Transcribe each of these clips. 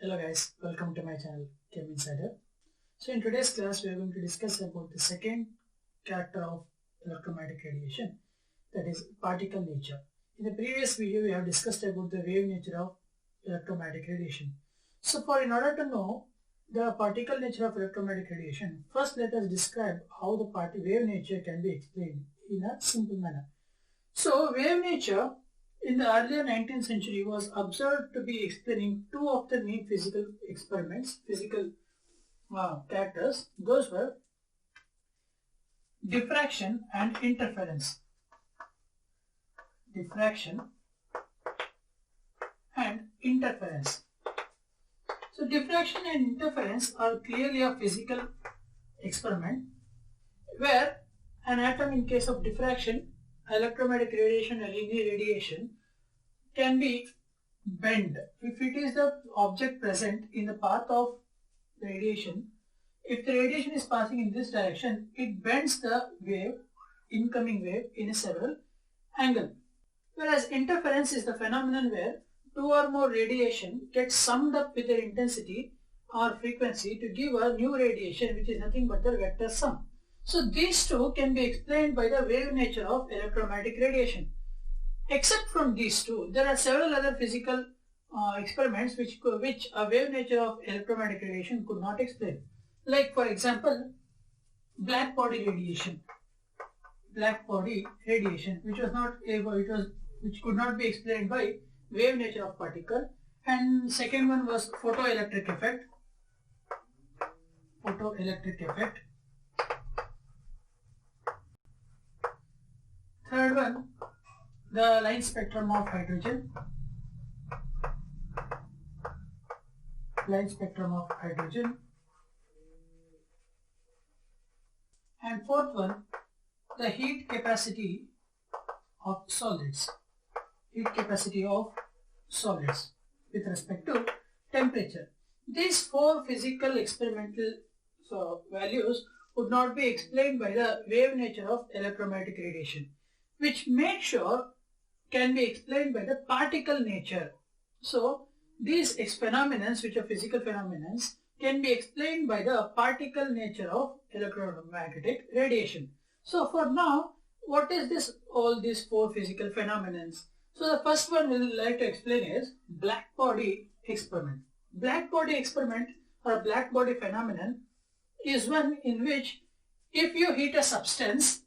Hello guys, welcome to my channel Chem Insider. So in today's class we are going to discuss about the second character of electromagnetic radiation, that is particle nature. In the previous video we have discussed about the wave nature of electromagnetic radiation. So in order to know the particle nature of electromagnetic radiation, first let us describe how the wave nature can be explained in a simple manner. So wave nature in the earlier 19th century was observed to be explaining two of the main physical experiments, physical characters. Those were diffraction and interference. Diffraction and interference. So diffraction and interference are clearly a physical experiment where an atom, in case of diffraction, electromagnetic radiation or any radiation, can be bent. If it is the object present in the path of radiation, if the radiation is passing in this direction, it bends the wave, incoming wave, in a several angle. Whereas interference is the phenomenon where two or more radiation gets summed up with their intensity or frequency to give a new radiation, which is nothing but the vector sum. So these two can be explained by the wave nature of electromagnetic radiation. Except from these two, there are several other physical experiments which a wave nature of electromagnetic radiation could not explain. Like for example, black body radiation. Black body radiation, which could not be explained by wave nature of particle. And second one was photoelectric effect. Photoelectric effect. Third one, the line spectrum of hydrogen. Line spectrum of hydrogen. And fourth one, the heat capacity of solids. Heat capacity of solids with respect to temperature. These four physical experimental values would not be explained by the wave nature of electromagnetic radiation, which can be explained by the particle nature. So these phenomena, which are physical phenomena, can be explained by the particle nature of electromagnetic radiation. So for now, what is all these four physical phenomena? So the first one we would like to explain is black body experiment. Black body experiment or black body phenomenon is one in which if you heat a substance,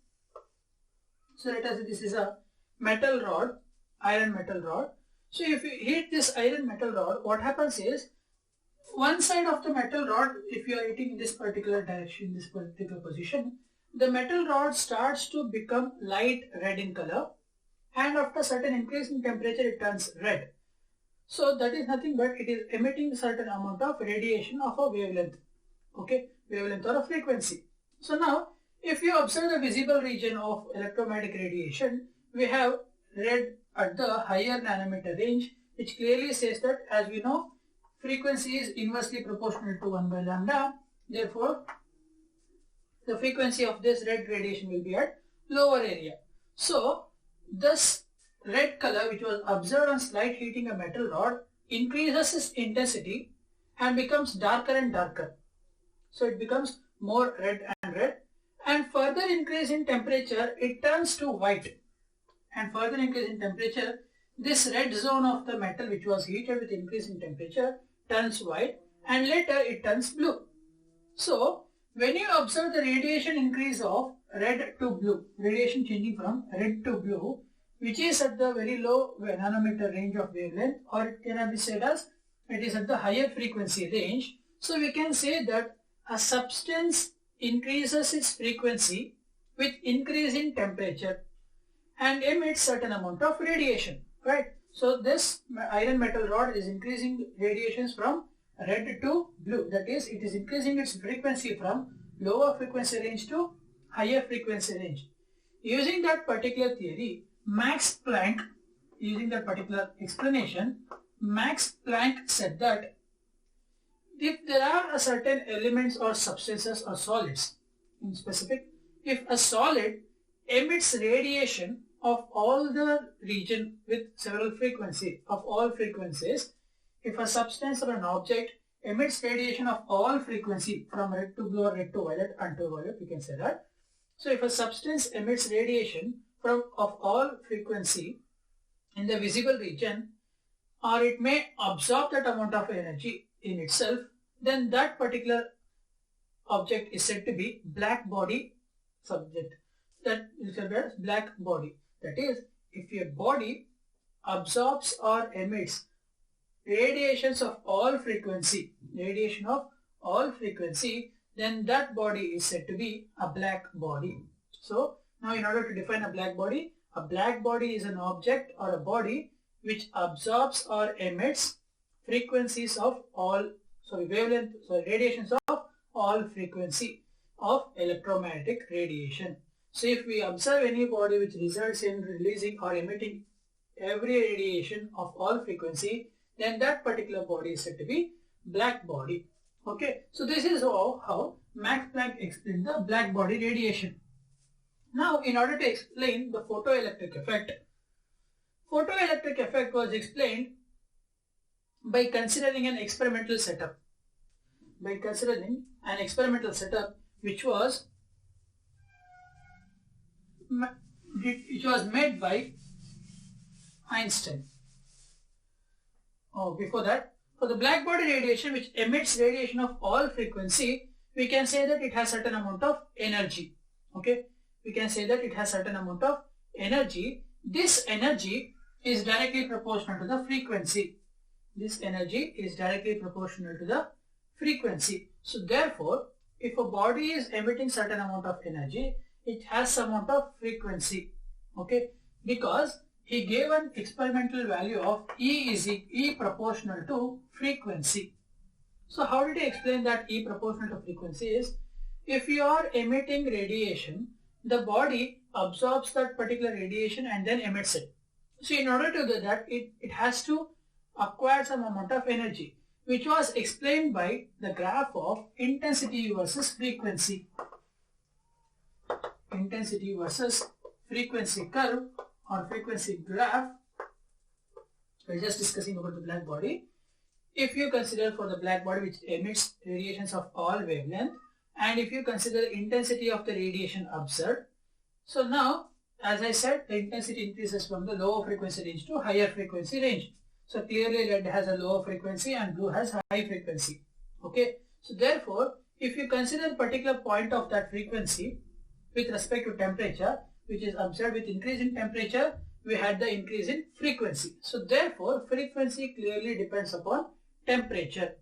so let us say this is a metal rod, iron metal rod. So if you heat this iron metal rod, what happens is one side of the metal rod, if you are heating in this particular direction, this particular position, the metal rod starts to become light red in color, and after certain increase in temperature it turns red. So that is nothing but it is emitting certain amount of radiation of a wavelength, wavelength or a frequency. So now if you observe the visible region of electromagnetic radiation, we have red at the higher nanometer range, which clearly says that, as we know, frequency is inversely proportional to 1 by lambda. Therefore, the frequency of this red radiation will be at lower area. So this red color, which was observed on slight heating a metal rod, increases its intensity and becomes darker and darker. So it becomes more red and red, and further increase in temperature it turns to white, and further increase in temperature this red zone of the metal which was heated with increase in temperature turns white, and later it turns blue. So when you observe the radiation increase of red to blue, radiation changing from red to blue, which is at the very low nanometer range of wavelength, or it cannot be said as it is at the higher frequency range. So we can say that a substance increases its frequency with increase in temperature and emits certain amount of radiation, right? So this iron metal rod is increasing radiations from red to blue, that is, it is increasing its frequency from lower frequency range to higher frequency range. Using that particular theory, Max Planck, using that particular explanation, Max Planck said that if there are certain elements or substances or solids, in specific, if a solid emits radiation of all the region with several frequency, of all frequencies, if a substance or an object emits radiation of all frequency from red to blue or red to violet and to violet, we can say that. So if a substance emits radiation of all frequency in the visible region, or it may absorb that amount of energy in itself, then that particular object is said to be black body subject. That is said as black body. That is, if a body absorbs or emits radiation of all frequency, then that body is said to be a black body. So now in order to define a black body is an object or a body which absorbs or emits frequencies of all, radiations of all frequency of electromagnetic radiation. So if we observe any body which results in releasing or emitting every radiation of all frequency, then that particular body is said to be black body. Okay, so this is how Max Planck explained the black body radiation. Now in order to explain the photoelectric effect was explained by considering an experimental setup. Which was made by Einstein. Before that, for the black body radiation which emits radiation of all frequency, we can say that it has certain amount of energy. Okay, we can say that it has certain amount of energy. This energy is directly proportional to the frequency. So therefore, if a body is emitting certain amount of energy, it has some amount of frequency. Okay, because he gave an experimental value of E proportional to frequency. So how did he explain that E proportional to frequency is, if you are emitting radiation, the body absorbs that particular radiation and then emits it. So in order to do that, it has to acquire some amount of energy, which was explained by the graph of intensity versus frequency. Intensity versus frequency curve or frequency graph. We are just discussing about the black body. If you consider for the black body which emits radiations of all wavelength, and if you consider intensity of the radiation observed, so now as I said, the intensity increases from the lower frequency range to higher frequency range. So clearly red has a lower frequency and blue has high frequency. Okay, so therefore if you consider a particular point of that frequency with respect to temperature, which is observed with increase in temperature, we had the increase in frequency. So therefore frequency clearly depends upon temperature.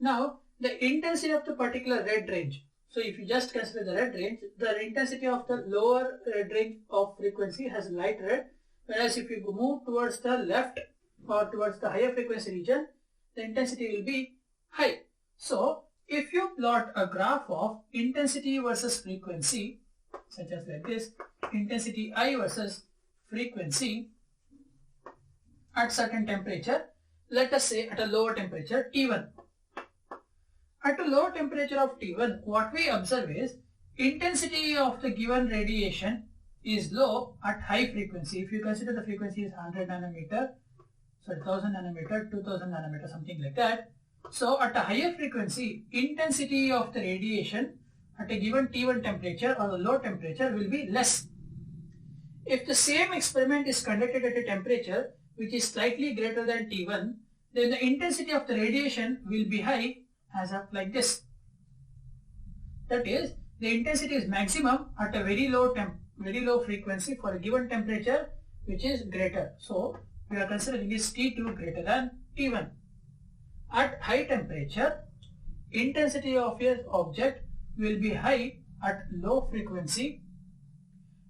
Now the intensity of the particular red range. So if you just consider the red range, the intensity of the lower red range of frequency has light red, whereas if you move towards the left or towards the higher frequency region, the intensity will be high. So if you plot a graph of intensity versus frequency, such as like this, intensity I versus frequency at certain temperature, let us say at a lower temperature T1. At a low temperature of T1, what we observe is intensity of the given radiation is low at high frequency. If you consider the frequency is 100 nanometer, so 1000 nanometer, 2000 nanometer, something like that. So at a higher frequency, intensity of the radiation at a given T1 temperature or a low temperature will be less. If the same experiment is conducted at a temperature which is slightly greater than T1, then the intensity of the radiation will be high, as up like this. That is, the intensity is maximum at a very low frequency for a given temperature which is greater. So we are considering this T2 greater than T1. At high temperature, intensity of your object will be high at low frequency,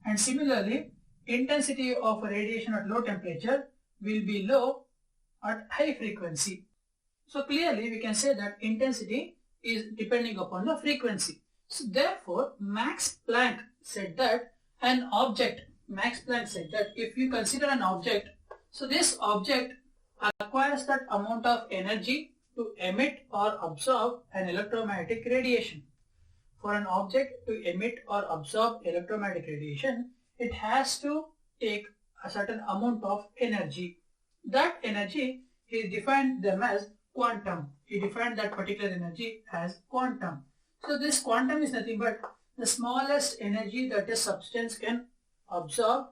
and similarly intensity of radiation at low temperature will be low at high frequency. So clearly we can say that intensity is depending upon the frequency. So therefore Max Planck said that if you consider an object, so this object acquires that amount of energy to emit or absorb an electromagnetic radiation. For an object to emit or absorb electromagnetic radiation, it has to take a certain amount of energy. That energy he defined them as quantum. He defined that particular energy as quantum. So this quantum is nothing but the smallest energy that a substance can absorb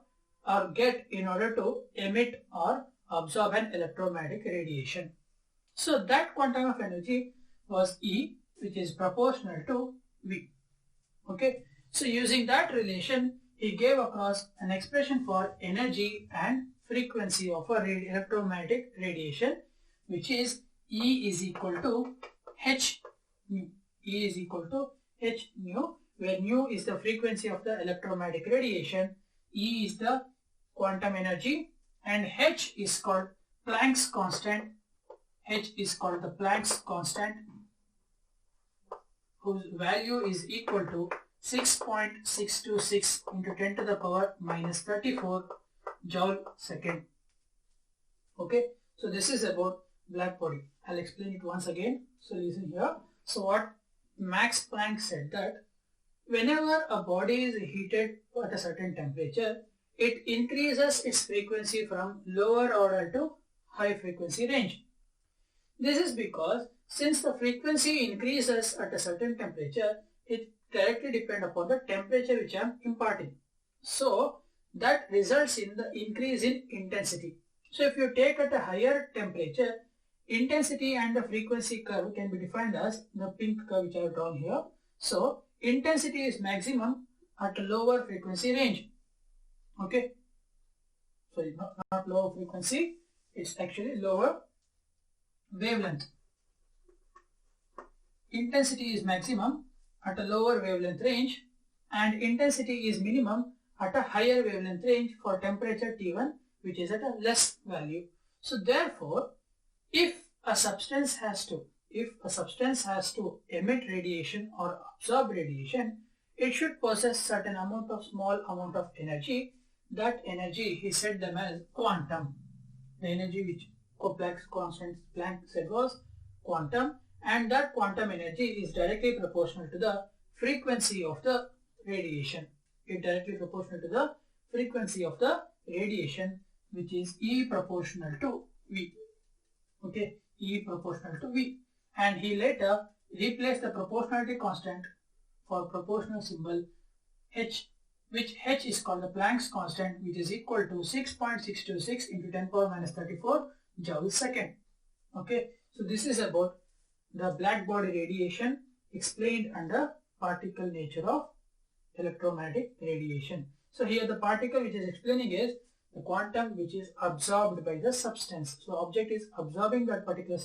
or get in order to emit or absorb an electromagnetic radiation. So that quantum of energy was E, which is proportional to V. Okay. So using that relation, he gave across an expression for energy and frequency of a electromagnetic radiation, which is E is equal to h nu. E is equal to h nu, where nu is the frequency of the electromagnetic radiation, E is the quantum energy, and h is called Planck's constant. H is called the Planck's constant, whose value is equal to 6.626 into 10 to the power minus 34 joule second. Okay, so this is about black body. I'll explain it once again. So listen here. So what Max Planck said, that whenever a body is heated at a certain temperature, it increases its frequency from lower order to high frequency range. This is because since the frequency increases at a certain temperature, it directly depends upon the temperature which I am imparting. So that results in the increase in intensity. So if you take at a higher temperature, intensity and the frequency curve can be defined as the pink curve which I have drawn here. So intensity is maximum at a lower frequency range. Okay. Sorry, not lower frequency, it's actually lower wavelength. Intensity is maximum at a lower wavelength range, and intensity is minimum at a higher wavelength range for temperature T1, which is at a less value. So therefore, if a substance has to emit radiation or absorb radiation, it should possess certain small amount of energy. That energy, he said them as quantum. The energy which Planck's constant Planck said was quantum, and that quantum energy is directly proportional to the frequency of the radiation. It directly proportional to the frequency of the radiation, which is E proportional to V. Okay, E proportional to V. And he later replaced the proportionality constant for proportional symbol H, which H is called the Planck's constant, which is equal to 6.626 into 10 power minus 34 joule second. Okay, so this is about the black body radiation explained under particle nature of electromagnetic radiation. So here the particle which is explaining is the quantum which is absorbed by the substance. So object is absorbing that particular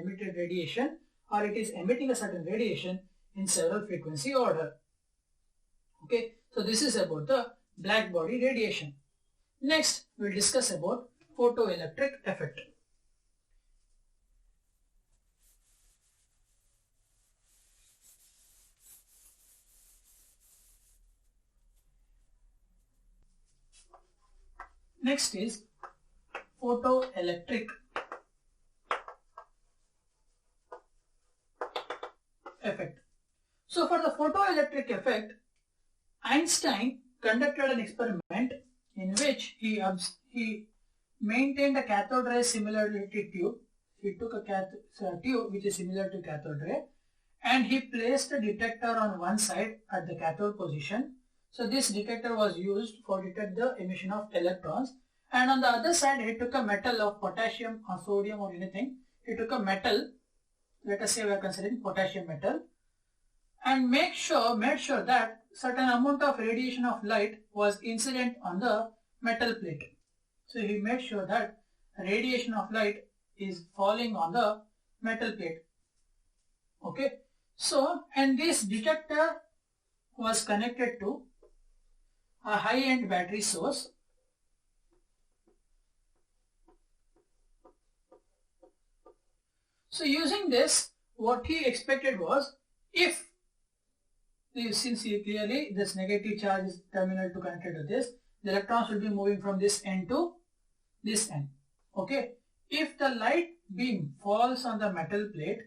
emitted radiation, or it is emitting a certain radiation in several frequency order. Okay, so this is about the black body radiation. Next, we will discuss about photoelectric effect. Next is photoelectric effect. So for the photoelectric effect, Einstein conducted an experiment in which he maintained a cathode ray similarity tube. He took a tube which is similar to cathode ray, and he placed a detector on one side at the cathode position. So this detector was used for detect the emission of electrons, and on the other side he took a metal of potassium or sodium or anything. He took a metal, let us say we are considering potassium metal, and made sure that certain amount of radiation of light was incident on the metal plate. So he made sure that radiation of light is falling on the metal plate. Okay, so and this detector was connected to a high-end battery source. So using this, what he expected was, if since clearly this negative charge is terminal to connected to this, the electrons will be moving from this end to this end. Okay, if the light beam falls on the metal plate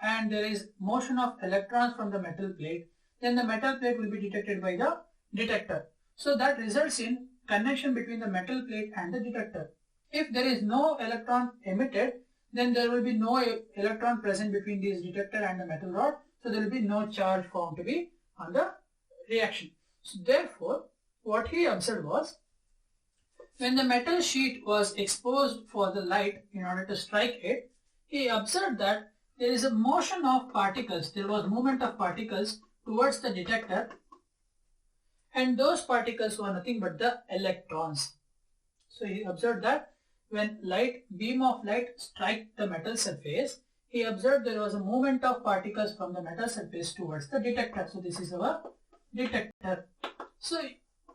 and there is motion of electrons from the metal plate, then the metal plate will be detected by the detector. So that results in connection between the metal plate and the detector. If there is no electron emitted, then there will be no electron present between this detector and the metal rod, so there will be no charge found to be on the reaction. So therefore, what he observed was, when the metal sheet was exposed for the light in order to strike it, he observed that there is a motion of particles, there was movement of particles towards the detector, and those particles were nothing but the electrons. So he observed that when beam of light strike the metal surface, he observed there was a movement of particles from the metal surface towards the detector. So this is our detector. So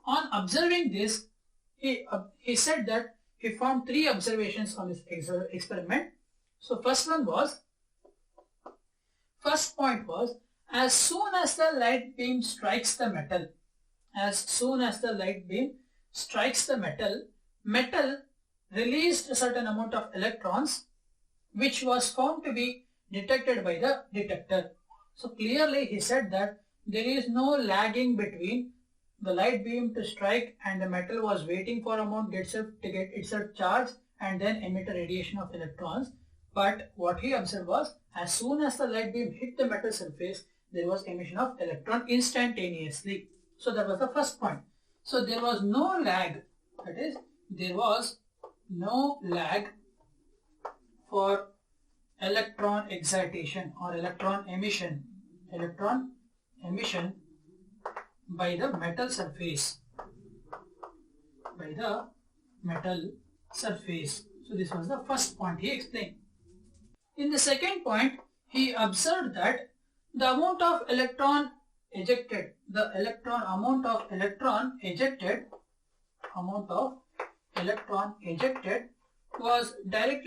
on observing this, he said that he found 3 observations on this experiment. So first point was, as soon as the light beam strikes the metal, metal released a certain amount of electrons, which was found to be detected by the detector. So clearly he said that there is no lagging between the light beam to strike and the metal was waiting for a moment to get itself charged and then emit a radiation of electrons. But what he observed was, as soon as the light beam hit the metal surface, there was emission of electron instantaneously. So that was the first point. So there was no lag, that is, there was no lag for electron excitation or electron emission by the metal surface. So this was the first point he explained. In the second point, he observed that the amount of electron ejected, was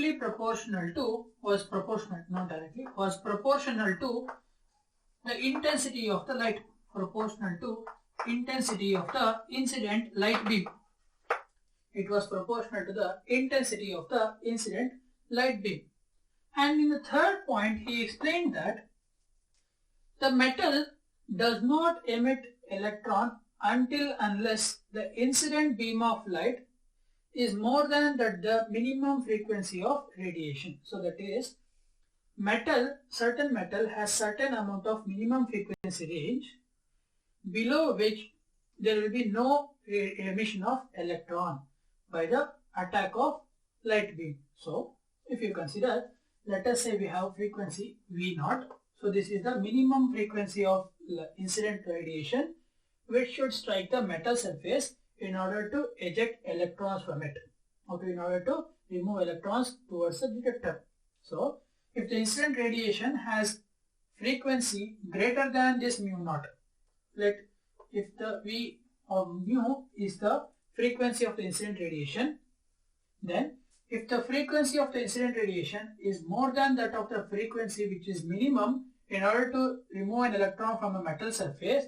proportional to the intensity of the light, incident light beam. It was proportional to the intensity of the incident light beam. And in the third point, he explained that the metal does not emit electron unless the incident beam of light is more than the minimum frequency of radiation. So that is, certain metal has certain amount of minimum frequency range, below which there will be no emission of electron by the attack of light beam. So if you consider, let us say we have frequency V0. So this is the minimum frequency of incident radiation which should strike the metal surface in order to eject electrons from it, in order to remove electrons towards the detector. So if the incident radiation has frequency greater than this mu0, if the V of mu is the frequency of the incident radiation, then if the frequency of the incident radiation is more than that of the frequency which is minimum in order to remove an electron from a metal surface,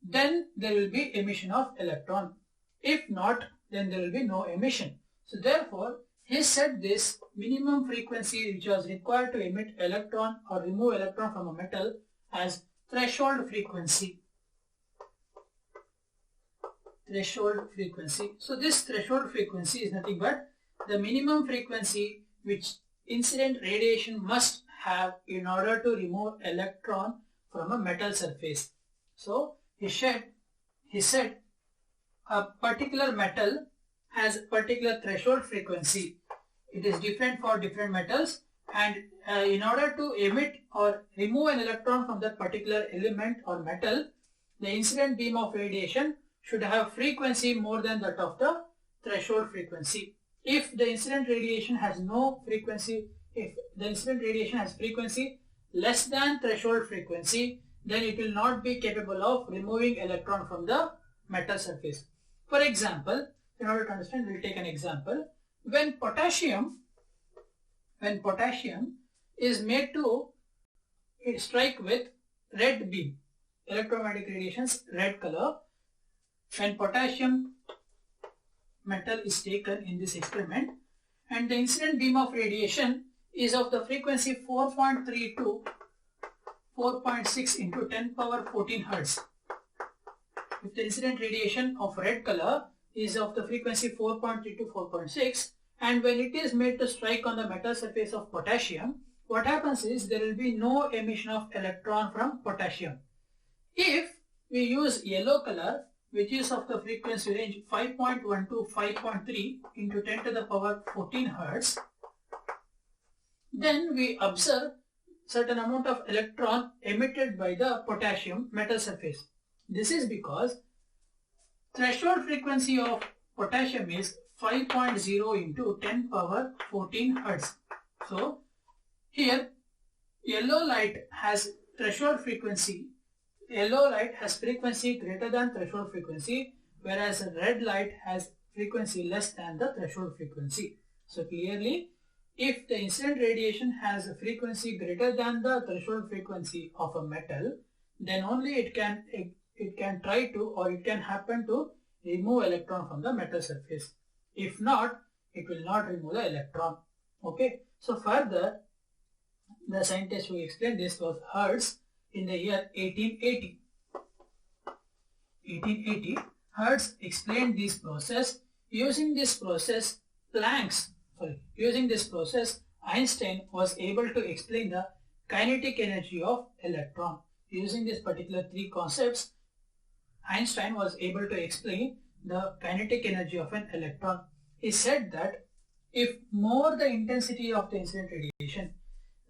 then there will be emission of electron. If not, then there will be no emission. So therefore, he said this minimum frequency which was required to emit electron or remove electron from a metal as threshold frequency. So this threshold frequency is nothing but the minimum frequency which incident radiation must have in order to remove electron from a metal surface. So he said a particular metal has a particular threshold frequency. It is different for different metals, and in order to emit or remove an electron from that particular element or metal, the incident beam of radiation should have frequency more than that of the threshold frequency. If the incident radiation has frequency less than threshold frequency, then it will not be capable of removing electron from the metal surface. For example, in order to understand, we will take an example. When potassium is made to strike with red beam, electromagnetic radiations, red color, when potassium metal is taken in this experiment and the incident beam of radiation is of the frequency 4.3 to 4.6 into 10 power 14 Hertz. If the incident radiation of red color is of the frequency 4.3 to 4.6 and when it is made to strike on the metal surface of potassium, what happens is there will be no emission of electron from potassium. If we use yellow color, which is of the frequency range 5.1 to 5.3 into 10 to the power 14 Hertz, then we observe certain amount of electron emitted by the potassium metal surface. This is because threshold frequency of potassium is 5.0 into 10 power 14 Hertz. So here yellow light has threshold frequency. Yellow light has frequency greater than threshold frequency, whereas red light has frequency less than the threshold frequency. So clearly, if the incident radiation has a frequency greater than the threshold frequency of a metal, then only it can try to, or it can happen to remove electron from the metal surface. If not, it will not remove the electron. Okay. So further, the scientist who explained this was Hertz in the year 1880. 1880, Hertz explained this process. Using this process, Einstein was able to explain the kinetic energy of electron. Using these particular three concepts, Einstein was able to explain the kinetic energy of an electron. He said that if more the intensity of the incident radiation,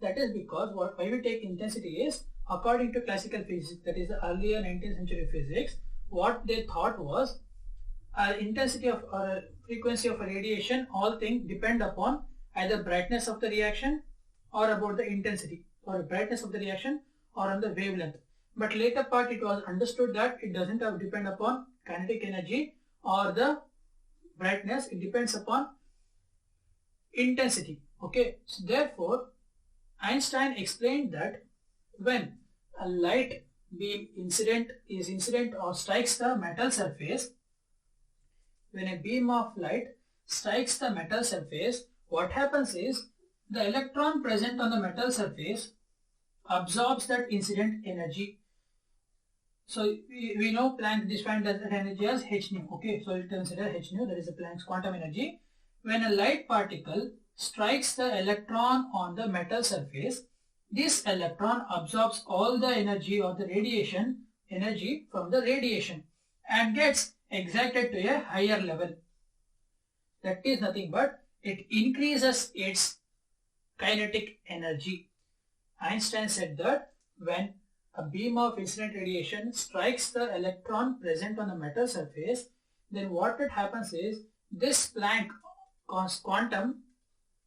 that is because why we take intensity is, according to classical physics, that is the earlier 19th century physics, what they thought was intensity of or frequency of a radiation, all things depend upon either brightness of the reaction or about the intensity, or brightness of the reaction or on the wavelength. But later part it was understood that it doesn't have depend upon kinetic energy or the brightness, it depends upon intensity. Okay, so therefore Einstein explained that when a light beam is incident or strikes the metal surface, when a beam of light strikes the metal surface, what happens is the electron present on the metal surface absorbs that incident energy. So we know Planck defined that energy as h nu. Okay, so it consider h nu, that is the Planck's quantum energy. When a light particle strikes the electron on the metal surface, this electron absorbs all the energy or the radiation energy from the radiation and gets excited to a higher level. That is nothing but it increases its kinetic energy. Einstein said that when a beam of incident radiation strikes the electron present on the metal surface, then what happens is this Planck quantum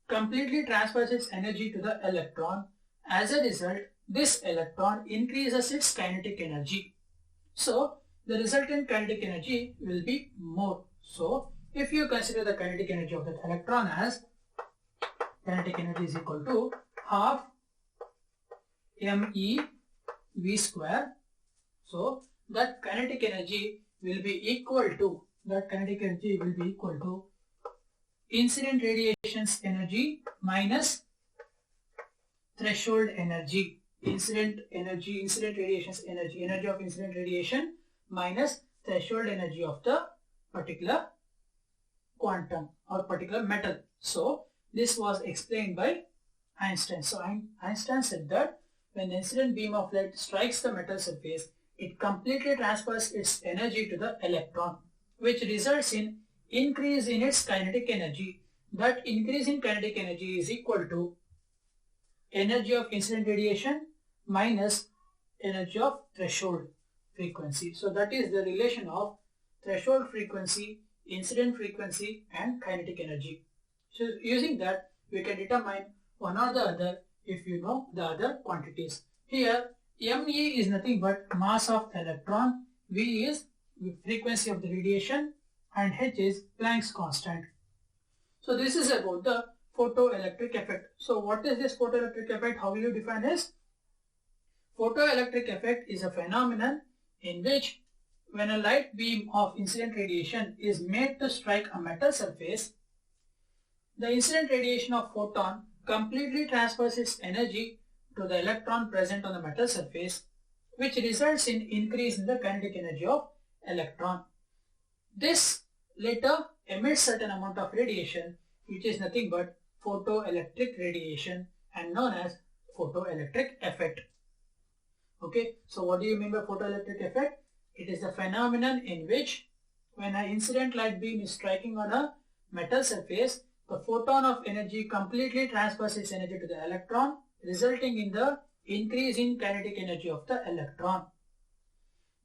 completely transfers its energy to the electron. As a result, this electron increases its kinetic energy. So the resultant kinetic energy will be more. So if you consider the kinetic energy of that electron as kinetic energy is equal to half me v square, so that kinetic energy will be equal to incident radiation's energy minus threshold energy. Incident radiation's energy of incident radiation minus threshold energy of the particular quantum or particular metal. So this was explained by Einstein. So Einstein said that when the incident beam of light strikes the metal surface, it completely transfers its energy to the electron, which results in increase in its kinetic energy. That increase in kinetic energy is equal to energy of incident radiation minus energy of threshold frequency. So that is the relation of threshold frequency, incident frequency and kinetic energy. So using that we can determine one or the other if you know the other quantities. Here me is nothing but mass of electron, v is frequency of the radiation and h is Planck's constant. So this is about the photoelectric effect. So what is this photoelectric effect? How will you define this? Photoelectric effect is a phenomenon in which when a light beam of incident radiation is made to strike a metal surface, the incident radiation of photon completely transfers its energy to the electron present on the metal surface, which results in increase in the kinetic energy of electron. This later emits certain amount of radiation, which is nothing but photoelectric radiation and known as photoelectric effect. Okay, so what do you mean by photoelectric effect? It is a phenomenon in which when an incident light beam is striking on a metal surface, the photon of energy completely transfers its energy to the electron, resulting in the increase in kinetic energy of the electron.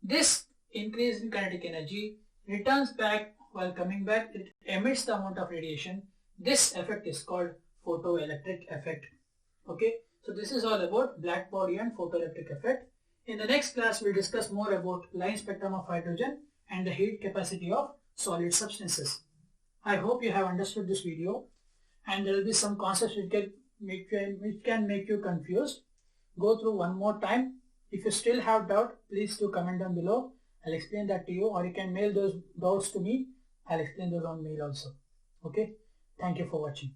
This increase in kinetic energy returns back. While coming back, it emits the amount of radiation. This effect is called photoelectric effect. Okay, so this is all about black body and photoelectric effect. In the next class, we'll discuss more about line spectrum of hydrogen and the heat capacity of solid substances. I hope you have understood this video, and there will be some concepts which can make you confused. Go through one more time. If you still have doubt, please do comment down below. I'll explain that to you, or you can mail those doubts to me. I'll explain those on mail also. Okay. Thank you for watching.